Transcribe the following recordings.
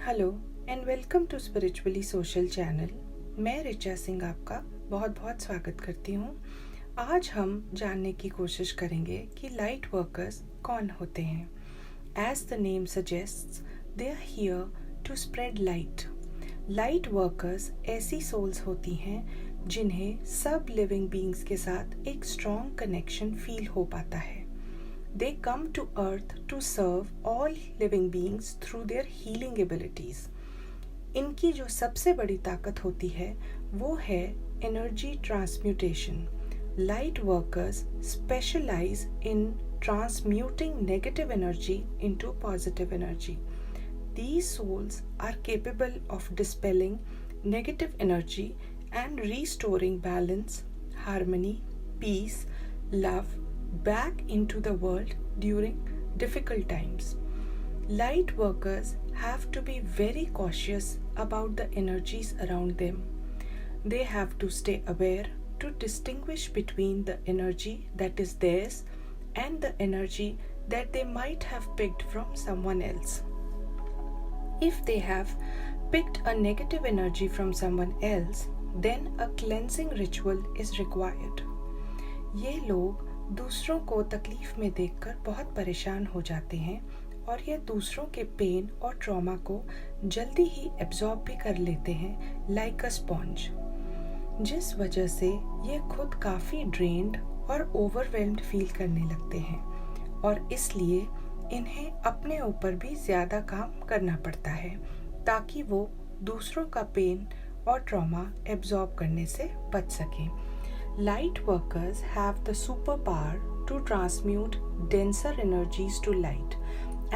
Hello and welcome to spiritually social channel. मैं रिचा सिंह आपका बहुत बहुत स्वागत करती हूँ। आज हम जानने की कोशिश करेंगे कि लाइट वर्कर्स कौन होते हैं। As the name suggests, they are here to spread light. Light workers ऐसी सोल्स होती हैं जिन्हें सब लिविंग बीइंग्स के साथ एक स्ट्रॉन्ग कनेक्शन फील हो पाता है। They come to earth to serve all living beings through their healing abilities. इनकी जो सबसे बड़ी ताकत होती है वो है energy transmutation. Light workers specialise in transmuting negative energy into positive energy. These souls are capable of dispelling negative energy and restoring balance, harmony, peace, love back into the world during difficult times. Light workers have to be very cautious about the energies around them. They have to stay aware to distinguish between the energy that is theirs and the energy that they might have picked from someone else. If they have picked a negative energy from someone else, then a cleansing ritual is required. ये लोग दूसरों को तकलीफ में देखकर बहुत परेशान हो जाते हैं और ये दूसरों के पेन और ट्रॉमा को जल्दी ही एब्जॉर्ब भी कर लेते हैं लाइक अ स्पॉन्ज, जिस वजह से ये खुद काफ़ी ड्रेन्ड और ओवरवेल्म्ड फील करने लगते हैं और इसलिए इन्हें अपने ऊपर भी ज़्यादा काम करना पड़ता है ताकि वो दूसरों का पेन और ट्रॉमा एब्जॉर्ब करने से बच सकें। Light workers have the superpower to transmute denser energies to light,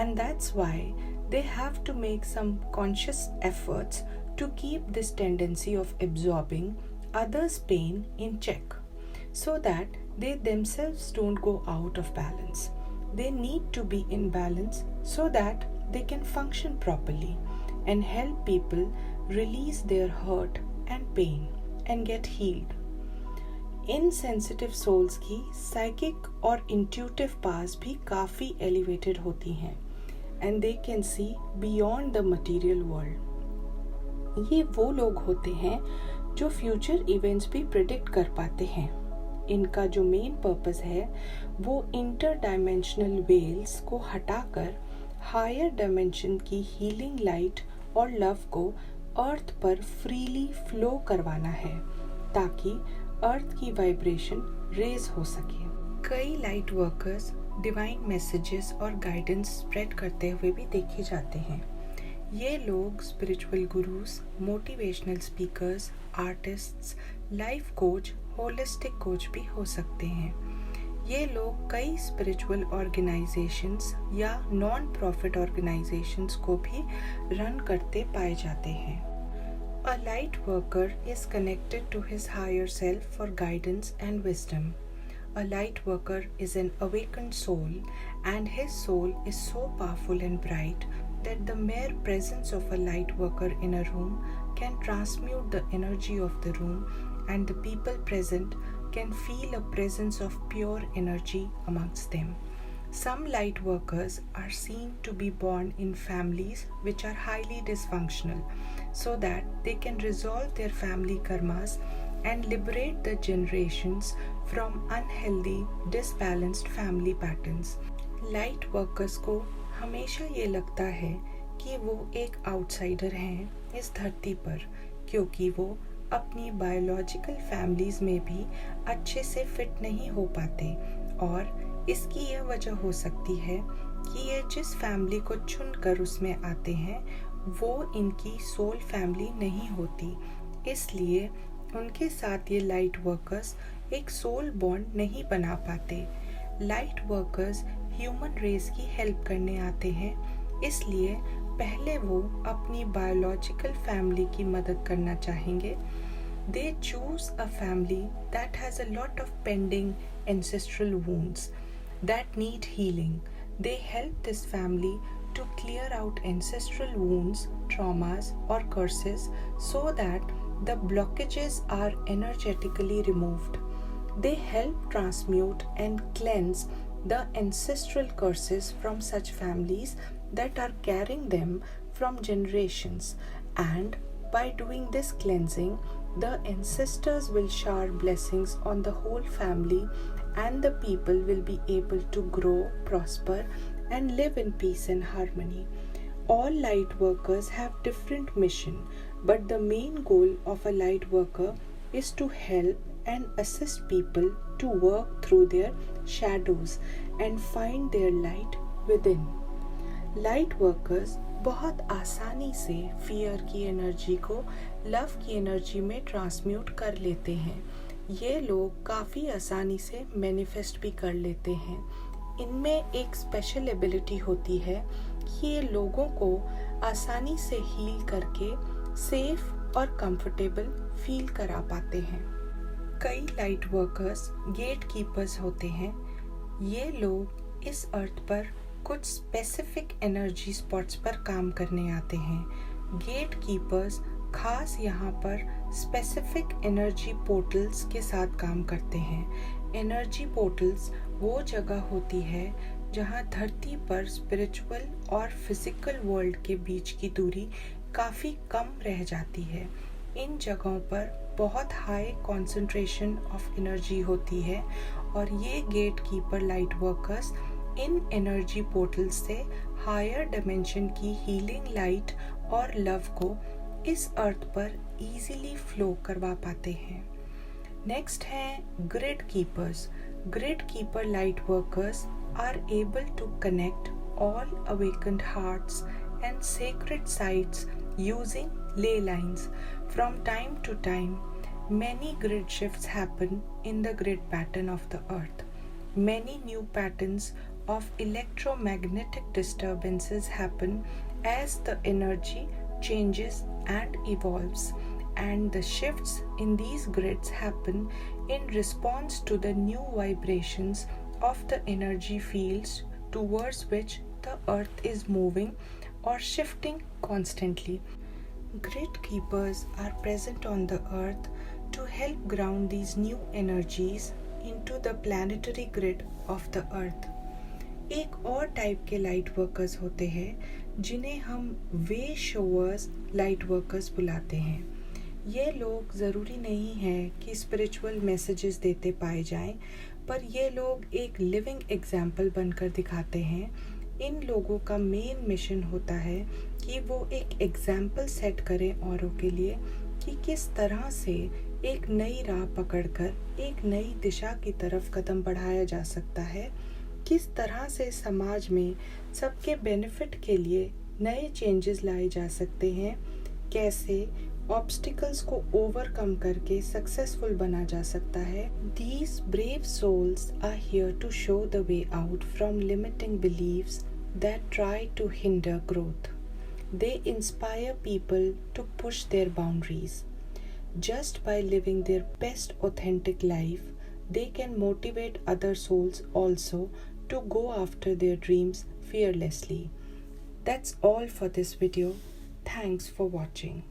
and that's why they have to make some conscious efforts to keep this tendency of absorbing others' pain in check so that they themselves don't go out of balance. They need to be in balance so that they can function properly and help people release their hurt and pain and get healed. इन sensitive souls की psychic और intuitive powers भी काफ़ी elevated होती हैं and they can see beyond the material world. ये वो लोग होते हैं जो फ्यूचर इवेंट्स भी प्रिडिक्ट कर पाते हैं। इनका जो मेन पर्पस है वो इंटर डायमेंशनल वेल्स को हटाकर हायर डायमेंशन की हीलिंग लाइट और लव को अर्थ पर फ्रीली फ्लो करवाना है ताकि अर्थ की वाइब्रेशन रेज हो सके। कई लाइट वर्कर्स डिवाइन मैसेजेस और गाइडेंस स्प्रेड करते हुए भी देखे जाते हैं। ये लोग spiritual gurus, motivational speakers, artists, life coach, holistic coach भी हो सकते हैं। ये लोग कई स्पिरिचुअल ऑर्गेनाइजेशंस या नॉन प्रॉफिट ऑर्गेनाइजेशंस को भी रन करते पाए जाते हैं। A light worker is connected to his higher self for guidance and wisdom. A light worker is an awakened soul, and his soul is so powerful and bright that the mere presence of a light worker in a room can transmute the energy of the room, and the people present can feel a presence of pure energy amongst them. Some light workers are seen to be born in families which are highly dysfunctional so that they can resolve their family karmas and liberate the generations from unhealthy, disbalanced family patterns. Light workers को हमेशा ये लगता है कि वो एक outsider हैं इस धरती पर क्योंकि वो अपनी बायोलॉजिकल फैमिलीज में भी अच्छे से फिट नहीं हो पाते और इसकी यह वजह हो सकती है कि ये जिस फैमिली को चुनकर उसमें आते हैं वो इनकी सोल फैमिली नहीं होती, इसलिए उनके साथ ये लाइट वर्कर्स एक सोल बॉन्ड नहीं बना पाते। लाइट वर्कर्स ह्यूमन रेस की हेल्प करने आते हैं, इसलिए पहले वो अपनी बायोलॉजिकल फैमिली की मदद करना चाहेंगे। They choose a family that has a lot of pending ancestral wounds that need healing. They help this family to clear out ancestral wounds, traumas, or curses so that the blockages are energetically removed. They help transmute and cleanse the ancestral curses from such families that are carrying them from generations, and by doing this cleansing, the ancestors will shower blessings on the whole family, and the people will be able to grow, prosper, and live in peace and harmony. All light workers have different mission, but the main goal of a light worker is to help and assist people to work through their shadows and find their light within. Light workers बहुत आसानी से fear की energy को love की energy में transmute कर लेते हैं। ये लोग काफ़ी आसानी से मैनिफेस्ट भी कर लेते हैं। इनमें एक स्पेशल एबिलिटी होती है कि ये लोगों को आसानी से हील करके सेफ और कंफर्टेबल फील करा पाते हैं। कई लाइट वर्कर्स गेट कीपर्स होते हैं। ये लोग इस अर्थ पर कुछ स्पेसिफिक एनर्जी स्पॉट्स पर काम करने आते हैं। गेट कीपर्स खास यहाँ पर स्पेसिफिक एनर्जी पोर्टल्स के साथ काम करते हैं। एनर्जी पोर्टल्स वो जगह होती है जहाँ धरती पर स्पिरिचुअल और फिजिकल वर्ल्ड के बीच की दूरी काफ़ी कम रह जाती है। इन जगहों पर बहुत हाई कंसंट्रेशन ऑफ एनर्जी होती है और ये गेट कीपर लाइट वर्कर्स इन एनर्जी पोर्टल से हायर डायमेंशन की हीलिंग लाइट और लव को इस अर्थ पर इजीली फ्लो करवा पाते हैं। नेक्स्ट हैं grid keepers. Grid keeper light workers are able to connect all awakened hearts and sacred sites using ley lines. From time to time many grid shifts happen in the grid pattern of the earth. Many new patterns of electromagnetic disturbances happen as the energy changes and evolves, and the shifts in these grids happen in response to the new vibrations of the energy fields towards which the earth is moving or shifting constantly. Grid keepers are present on the earth to help ground these new energies into the planetary grid of the earth. एक और type के light workers होते हैं जिन्हें हम वे शोअर्स light workers बुलाते हैं। ये लोग ज़रूरी नहीं है कि स्पिरिचुअल मैसेजेस देते पाए जाएं, पर ये लोग एक लिविंग एग्जाम्पल बनकर दिखाते हैं। इन लोगों का मेन मिशन होता है कि वो एक एग्जाम्पल सेट करें औरों के लिए कि किस तरह से एक नई राह पकड़कर एक नई दिशा की तरफ कदम बढ़ाया जा सकता है, किस तरह से समाज में सबके बेनिफिट के लिए नए चेंजेस लाए जा सकते हैं, कैसे ऑब्स्टिकल्स को ओवरकम करके सक्सेसफुल बना जा सकता है। These brave souls are here to show the way out from limiting beliefs that try to hinder growth. They inspire people to push their boundaries. Just by living their best authentic life, they can motivate other souls also to go after their dreams fearlessly. That's all for this video. Thanks for watching.